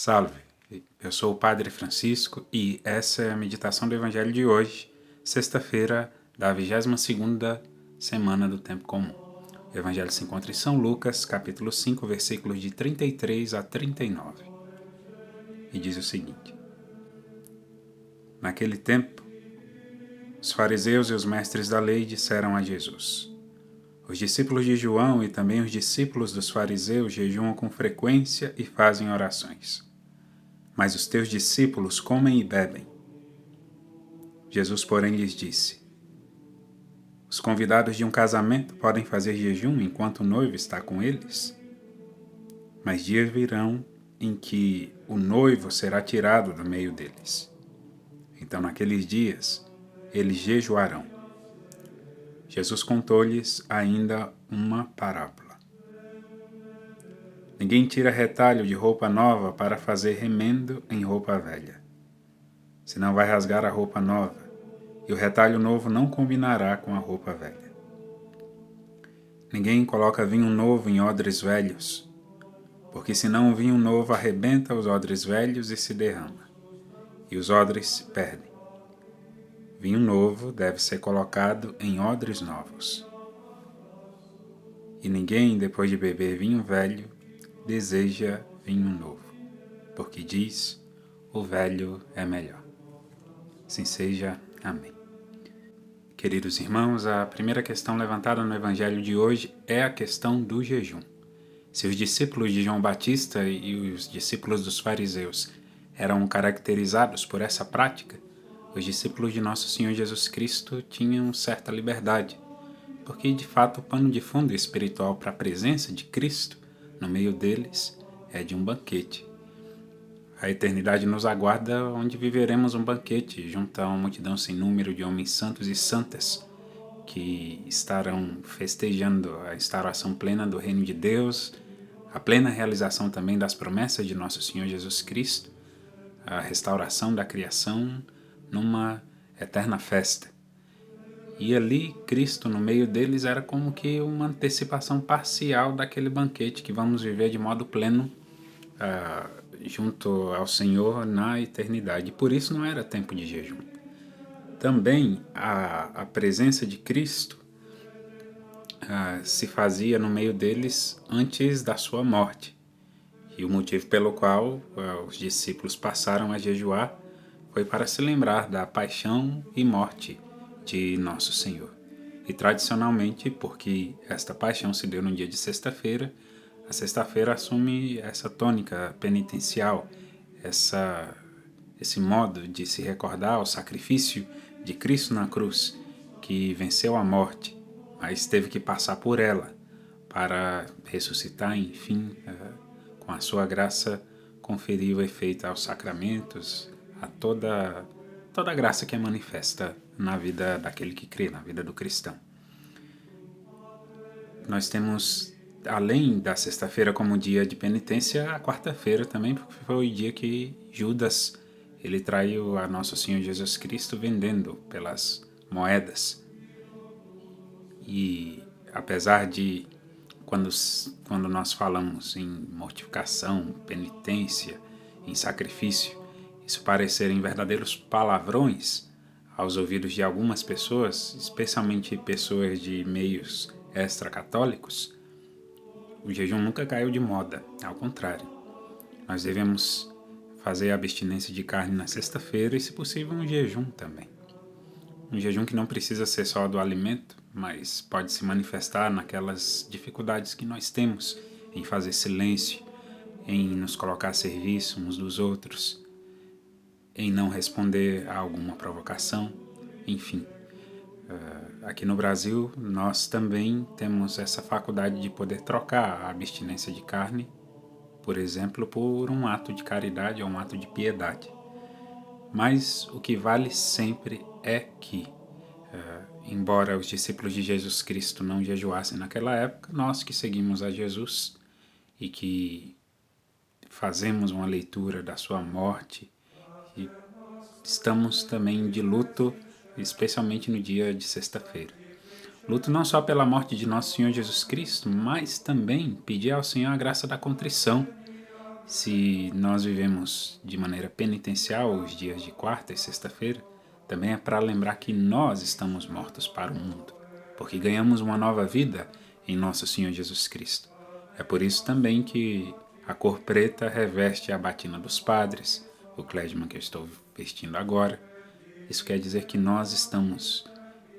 Salve! Eu sou o Padre Francisco e essa é a meditação do Evangelho de hoje, sexta-feira da 22ª semana do Tempo Comum. O Evangelho se encontra em São Lucas, capítulo 5, versículos de 33 a 39. E diz o seguinte: Naquele tempo, os fariseus e os mestres da lei disseram a Jesus: Os discípulos de João e também os discípulos dos fariseus jejuam com frequência e fazem orações. Mas os teus discípulos comem e bebem. Jesus, porém, lhes disse: Os convidados de um casamento podem fazer jejum enquanto o noivo está com eles? Mas dias virão em que o noivo será tirado do meio deles. Então, naqueles dias, eles jejuarão. Jesus contou-lhes ainda uma parábola. Ninguém tira retalho de roupa nova para fazer remendo em roupa velha. Senão vai rasgar a roupa nova, e o retalho novo não combinará com a roupa velha. Ninguém coloca vinho novo em odres velhos, porque senão o vinho novo arrebenta os odres velhos e se derrama, e os odres se perdem. Vinho novo deve ser colocado em odres novos. E ninguém, depois de beber vinho velho, deseja vinho novo, porque diz, o velho é melhor. Assim seja. Amém. Queridos irmãos, a primeira questão levantada no Evangelho de hoje é a questão do jejum. Se os discípulos de João Batista e os discípulos dos fariseus eram caracterizados por essa prática, os discípulos de Nosso Senhor Jesus Cristo tinham certa liberdade, porque de fato o pano de fundo espiritual para a presença de Cristo no meio deles é de um banquete. A eternidade nos aguarda, onde viveremos um banquete junto a uma multidão sem número de homens santos e santas que estarão festejando a instauração plena do reino de Deus, a plena realização também das promessas de Nosso Senhor Jesus Cristo, a restauração da criação numa eterna festa. E ali, Cristo no meio deles era como que uma antecipação parcial daquele banquete que vamos viver de modo pleno junto ao Senhor na eternidade. Por isso não era tempo de jejum. Também a presença de Cristo se fazia no meio deles antes da sua morte. E o motivo pelo qual os discípulos passaram a jejuar foi para se lembrar da paixão e morte de Nosso Senhor. E tradicionalmente, porque esta paixão se deu no dia de sexta-feira, a sexta-feira assume essa tônica penitencial, esse modo de se recordar o sacrifício de Cristo na cruz, que venceu a morte, mas teve que passar por ela para ressuscitar, enfim, com a sua graça conferir o efeito aos sacramentos, a toda a graça que é manifesta na vida daquele que crê, na vida do cristão. Nós temos, além da sexta-feira como dia de penitência, a quarta-feira também, porque foi o dia que Judas ele traiu a Nosso Senhor Jesus Cristo vendendo pelas moedas. E apesar de, quando nós falamos em mortificação, penitência, em sacrifício, isso parecerem verdadeiros palavrões aos ouvidos de algumas pessoas, especialmente pessoas de meios extra-católicos, o jejum nunca caiu de moda, ao contrário. Nós devemos fazer a abstinência de carne na sexta-feira e, se possível, um jejum também. Um jejum que não precisa ser só do alimento, mas pode se manifestar naquelas dificuldades que nós temos em fazer silêncio, em nos colocar a serviço uns dos outros, em não responder a alguma provocação, enfim. Aqui no Brasil, nós também temos essa faculdade de poder trocar a abstinência de carne, por exemplo, por um ato de caridade ou um ato de piedade. Mas o que vale sempre é que, embora os discípulos de Jesus Cristo não jejuassem naquela época, nós que seguimos a Jesus e que fazemos uma leitura da sua morte e estamos também de luto, especialmente no dia de sexta-feira. Luto não só pela morte de Nosso Senhor Jesus Cristo, mas também pedir ao Senhor a graça da contrição, se nós vivemos de maneira penitencial os dias de quarta e sexta-feira, também é para lembrar que nós estamos mortos para o mundo, porque ganhamos uma nova vida em nosso Senhor Jesus Cristo. É por isso também que a cor preta reveste a batina dos padres, o clergyman que eu estou vestindo agora. Isso quer dizer que nós estamos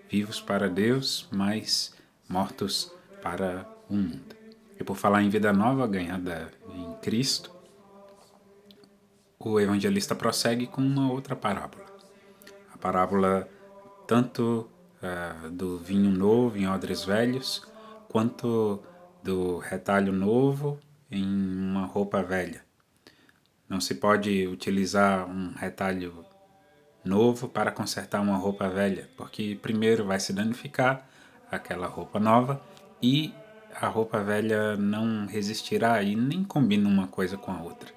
vivos para Deus, mas mortos para o mundo. E por falar em vida nova ganhada em Cristo, o evangelista prossegue com uma outra parábola. A parábola tanto do vinho novo em odres velhos, quanto do retalho novo em uma roupa velha. Não se pode utilizar um retalho novo para consertar uma roupa velha, porque primeiro vai se danificar aquela roupa nova e a roupa velha não resistirá e nem combina uma coisa com a outra.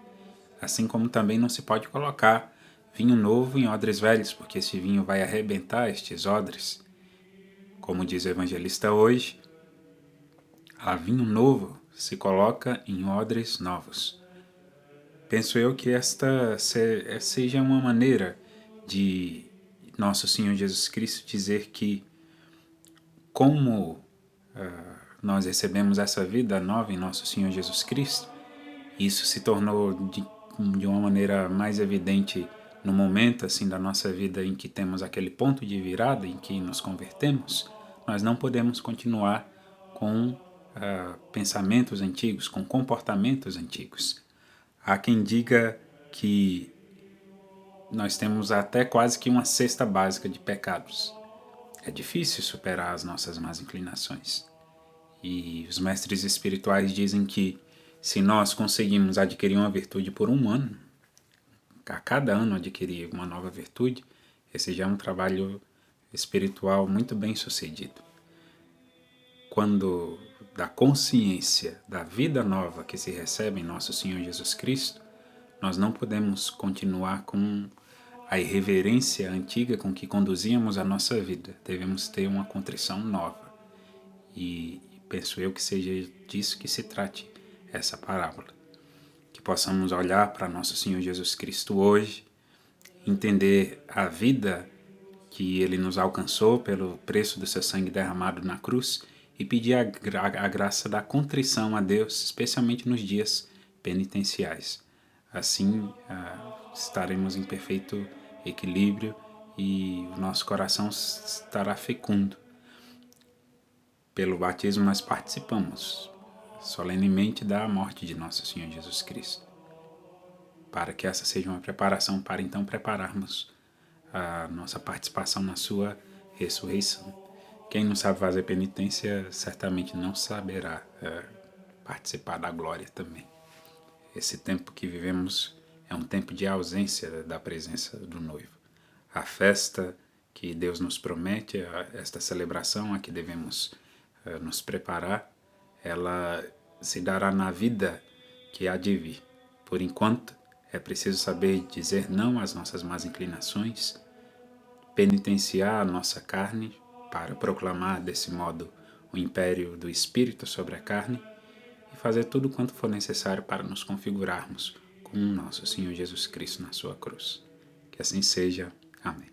Assim como também não se pode colocar vinho novo em odres velhos, porque esse vinho vai arrebentar estes odres. Como diz o evangelista hoje, a vinho novo se coloca em odres novos. Penso eu que esta seja uma maneira de nosso Senhor Jesus Cristo dizer que como nós recebemos essa vida nova em nosso Senhor Jesus Cristo, isso se tornou de uma maneira mais evidente no momento assim da nossa vida em que temos aquele ponto de virada em que nos convertemos. Nós não podemos continuar com pensamentos antigos, com comportamentos antigos. Há quem diga que nós temos até quase que uma cesta básica de pecados. É difícil superar as nossas más inclinações. E os mestres espirituais dizem que se nós conseguimos adquirir uma virtude por um ano, a cada ano adquirir uma nova virtude, esse já é um trabalho espiritual muito bem sucedido. Quando da consciência da vida nova que se recebe em nosso Senhor Jesus Cristo, nós não podemos continuar com a irreverência antiga com que conduzíamos a nossa vida. Devemos ter uma contrição nova. E penso eu que seja disso que se trate essa parábola. Que possamos olhar para nosso Senhor Jesus Cristo hoje, entender a vida que Ele nos alcançou pelo preço do seu sangue derramado na cruz e pedir a graça da contrição a Deus, especialmente nos dias penitenciais. Assim, estaremos em perfeito equilíbrio e o nosso coração estará fecundo. Pelo batismo nós participamos solenemente da morte de nosso Senhor Jesus Cristo, para que essa seja uma preparação para então prepararmos a nossa participação na sua ressurreição. Quem não sabe fazer penitência certamente não saberá participar da glória também. Esse tempo que vivemos é um tempo de ausência da presença do noivo. A festa que Deus nos promete, esta celebração a que devemos nos preparar, ela se dará na vida que há de vir. Por enquanto, é preciso saber dizer não às nossas más inclinações, penitenciar a nossa carne para proclamar desse modo o império do Espírito sobre a carne e fazer tudo quanto for necessário para nos configurarmos com o nosso Senhor Jesus Cristo na sua cruz. Que assim seja. Amém.